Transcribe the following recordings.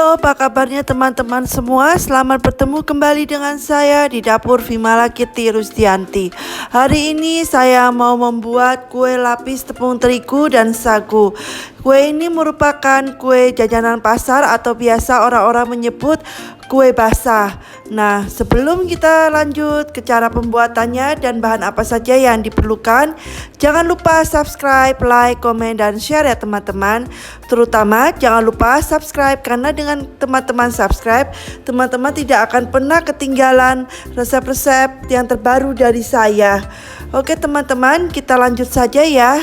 Halo, apa kabarnya teman-teman semua? Selamat bertemu kembali dengan saya di dapur Vimala Kitty Rusdianti. Hari ini saya mau membuat kue lapis tepung terigu dan sagu. Kue ini merupakan kue jajanan pasar atau biasa orang-orang menyebut kue basah. Nah, sebelum kita lanjut ke cara pembuatannya dan bahan apa saja yang diperlukan, jangan lupa subscribe, like, komen, dan share ya teman-teman. Terutama jangan lupa subscribe, karena dengan teman-teman subscribe, teman-teman tidak akan pernah ketinggalan resep-resep yang terbaru dari saya. Oke teman-teman, kita lanjut saja ya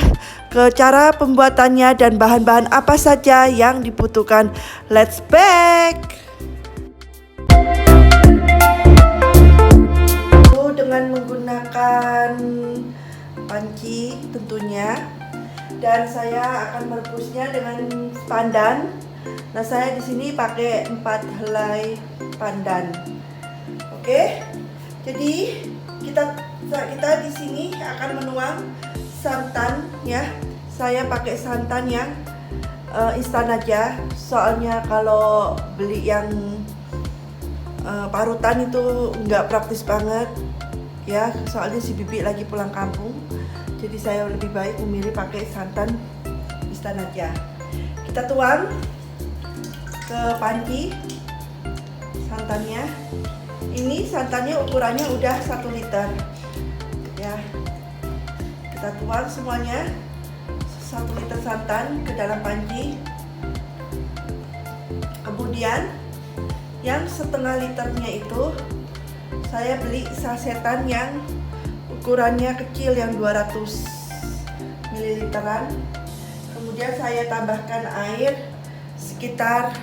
ke cara pembuatannya dan bahan-bahan apa saja yang dibutuhkan. Let's back! Dengan menggunakan panci tentunya, dan saya akan merebusnya dengan pandan. Nah, saya di sini pakai 4 helai pandan. Oke. Jadi kita di sini akan menuang santan ya. Saya pakai santan yang instan aja. Soalnya kalau beli yang parutan itu nggak praktis banget ya, soalnya si bibi lagi pulang kampung, jadi saya lebih baik memilih pakai santan instan aja. Kita tuang ke panci santannya. Ini santannya ukurannya udah 1 liter ya. Kita tuang semuanya 1 liter santan ke dalam panci. Kemudian yang setengah liternya itu saya beli sasetan yang ukurannya kecil, yang 200 ml. Kemudian saya tambahkan air sekitar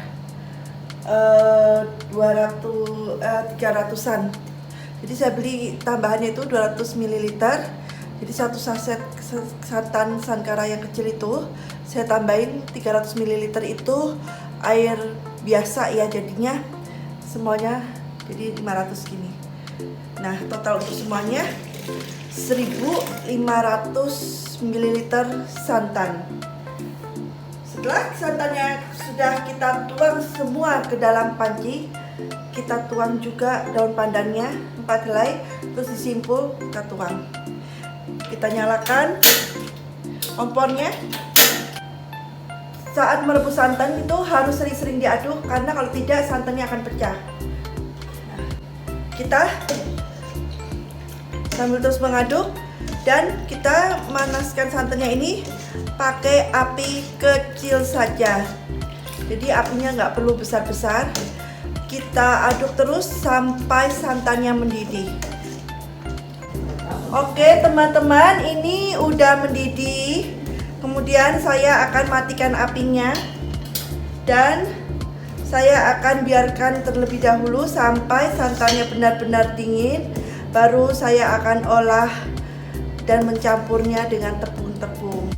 300-an. Jadi saya beli tambahannya itu 200 ml. Jadi satu saset santan sankara yang kecil itu saya tambahin 300 ml itu air biasa ya, jadinya semuanya jadi 500 gini. Nah, total untuk semuanya 1500 ml santan. Setelah santannya sudah kita tuang semua ke dalam panci, kita tuang juga daun pandannya 4 helai, terus disimpul kita tuang. Kita nyalakan kompornya. Saat merebus santan itu harus sering-sering diaduk, karena kalau tidak santannya akan pecah. Nah, kita sambil terus mengaduk, dan kita manaskan santannya ini pakai api kecil saja. Jadi apinya nggak perlu besar-besar. Kita aduk terus sampai santannya mendidih. Oke teman-teman, ini udah mendidih. Kemudian saya akan matikan apinya, dan saya akan biarkan terlebih dahulu sampai santannya benar-benar dingin. Baru saya akan olah dan mencampurnya dengan tepung-tepung.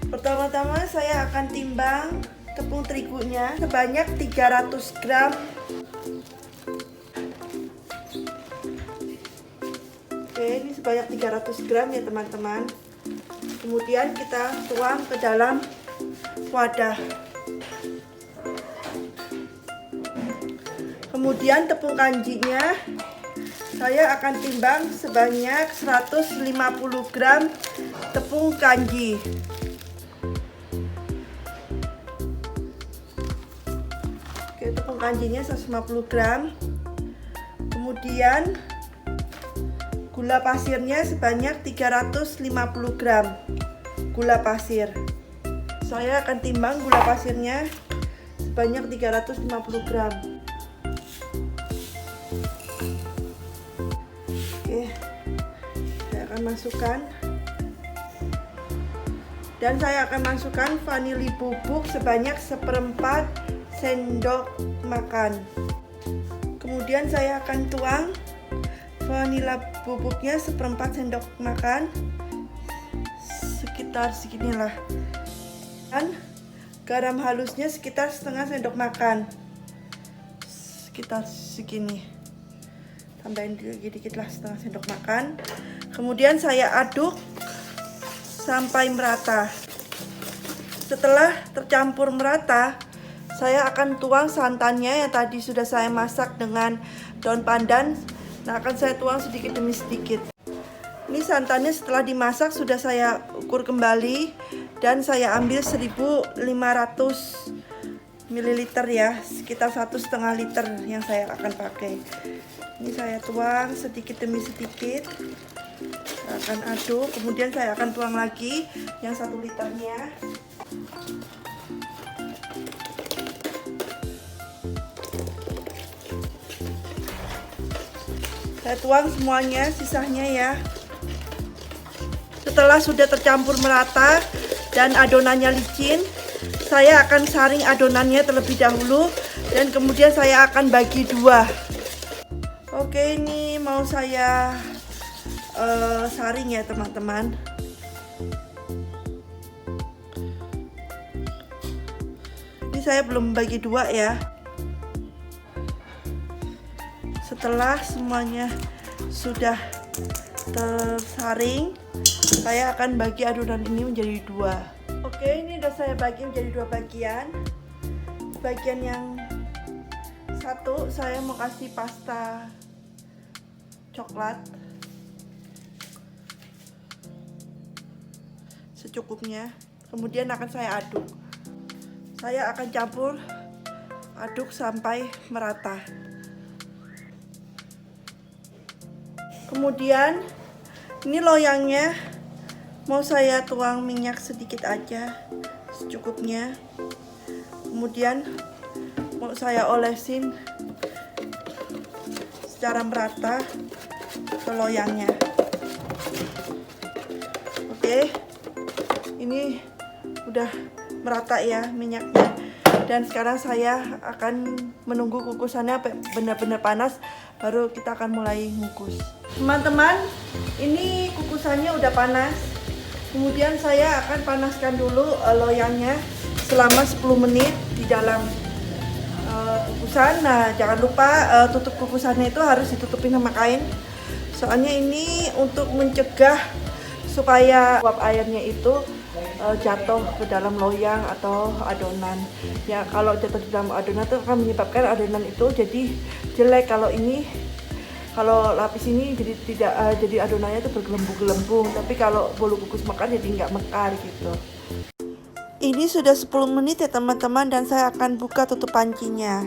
Pertama-tama saya akan timbang tepung terigunya sebanyak 300 gram. Oke, ini sebanyak 300 gram ya teman-teman. Kemudian kita tuang ke dalam wadah. Kemudian tepung kanjinya saya akan timbang sebanyak 150 gram tepung kanji. Oke, tepung kanjinya 150 gram. Kemudian gula pasirnya sebanyak 350 gram. Gula pasir. Saya akan timbang gula pasirnya sebanyak 350 gram. Masukkan, dan saya akan masukkan vanili bubuk sebanyak 1/4 sendok makan. Kemudian saya akan tuang vanila bubuknya 1/4 sendok makan, sekitar seginilah, dan garam halusnya sekitar setengah sendok makan, sekitar segini. Tambahin dikit lah, setengah sendok makan. Kemudian saya aduk sampai merata. Setelah tercampur merata, Saya akan tuang santannya yang tadi sudah saya masak dengan daun pandan. Nah, akan saya tuang sedikit demi sedikit. Ini santannya setelah dimasak sudah saya ukur kembali dan saya ambil 1500 ml ya, sekitar 1,5 liter yang saya akan pakai. Ini saya tuang sedikit demi sedikit. Saya akan aduk, kemudian saya akan tuang lagi yang 1 liternya. Saya tuang semuanya, sisanya ya. Setelah sudah tercampur merata dan adonannya licin, saya akan saring adonannya terlebih dahulu dan kemudian saya akan bagi dua. Oke, ini mau saya saring ya teman-teman. Ini saya belum bagi dua ya. Setelah semuanya sudah tersaring, saya akan bagi adonan ini menjadi dua. Oke, ini udah saya bagi menjadi dua bagian. Bagian yang satu saya mau kasih pasta coklat secukupnya, kemudian akan saya aduk. Saya akan campur aduk sampai merata. Kemudian ini loyangnya mau saya tuang minyak sedikit aja, secukupnya. Kemudian mau saya olesin secara merata ke loyangnya. Oke, ini udah merata ya minyaknya. Dan sekarang saya akan menunggu kukusannya benar-benar panas, baru kita akan mulai ngukus. Teman-teman, ini kukusannya udah panas. Kemudian saya akan panaskan dulu loyangnya selama 10 menit di dalam kukusan. Nah, jangan lupa tutup kukusannya itu harus ditutupin sama kain. Soalnya ini untuk mencegah supaya uap airnya itu jatuh ke dalam loyang atau adonan. Ya, kalau jatuh di dalam adonan itu akan menyebabkan adonan itu jadi jelek. Kalau lapis ini jadi tidak jadi adonannya itu bergelembung-gelembung, tapi kalau bolu kukus makan jadi nggak mekar gitu. Ini sudah 10 menit ya teman-teman, dan saya akan buka tutup pancinya.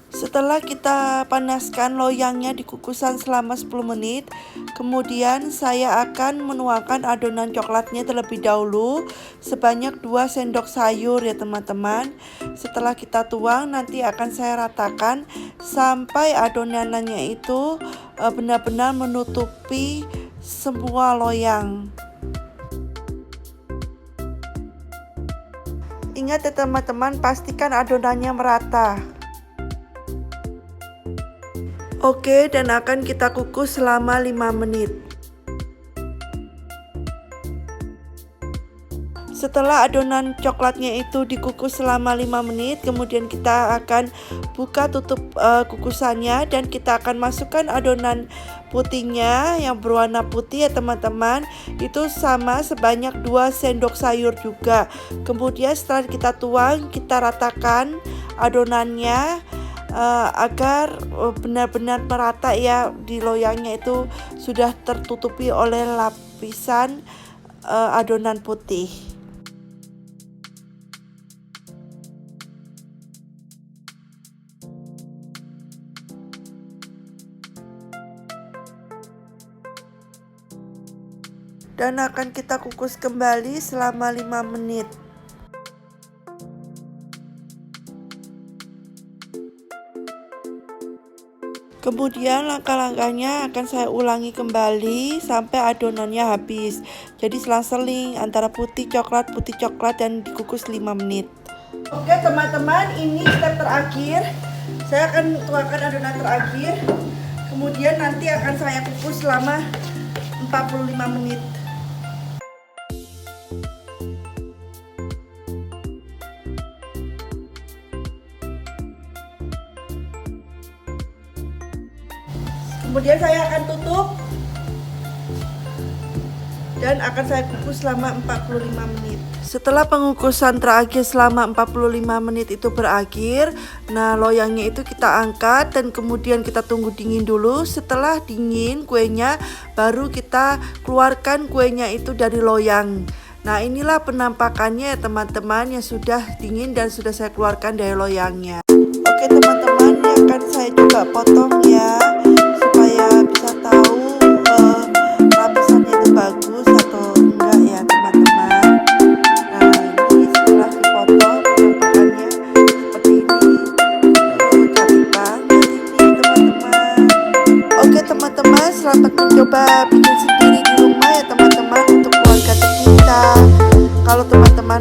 Setelah kita panaskan loyangnya di kukusan selama 10 menit, kemudian saya akan menuangkan adonan coklatnya terlebih dahulu sebanyak 2 sendok sayur ya teman-teman. Setelah kita tuang, nanti akan saya ratakan sampai adonannya itu benar-benar menutupi semua loyang. Ingat ya teman-teman, pastikan adonannya merata. Oke, dan akan kita kukus selama 5 menit. Setelah adonan coklatnya itu dikukus selama 5 menit, kemudian kita akan buka tutup kukusannya dan kita akan masukkan adonan putihnya yang berwarna putih ya teman-teman. Itu sama sebanyak 2 sendok sayur juga. Kemudian setelah kita tuang, kita ratakan adonannya agar benar-benar merata ya, di loyangnya itu sudah tertutupi oleh lapisan adonan putih. Dan akan kita kukus kembali selama 5 menit. Kemudian langkah-langkahnya akan saya ulangi kembali sampai adonannya habis. Jadi selang-seling antara putih coklat dan dikukus 5 menit. Oke teman-teman, ini step terakhir. Saya akan tuangkan adonan terakhir. Kemudian nanti akan saya kukus selama 45 menit. Kemudian saya akan tutup dan akan saya kukus selama 45 menit. Setelah pengukusan terakhir selama 45 menit itu berakhir, nah loyangnya itu kita angkat dan kemudian kita tunggu dingin dulu. Setelah dingin kuenya, baru kita keluarkan kuenya itu dari loyang. Nah inilah penampakannya ya teman-teman, yang sudah dingin dan sudah saya keluarkan dari loyangnya. Oke teman-teman, ini akan saya juga potong ya, supaya bisa tahu lapisannya itu bagus atau enggak ya teman-teman. Nah ini setelah dipotong penampakannya seperti ini. Cantik banget ini teman-teman. Oke teman-teman, selamat mencoba bikin sendiri di rumah ya teman-teman, untuk keluarga tercinta. Kalau teman-teman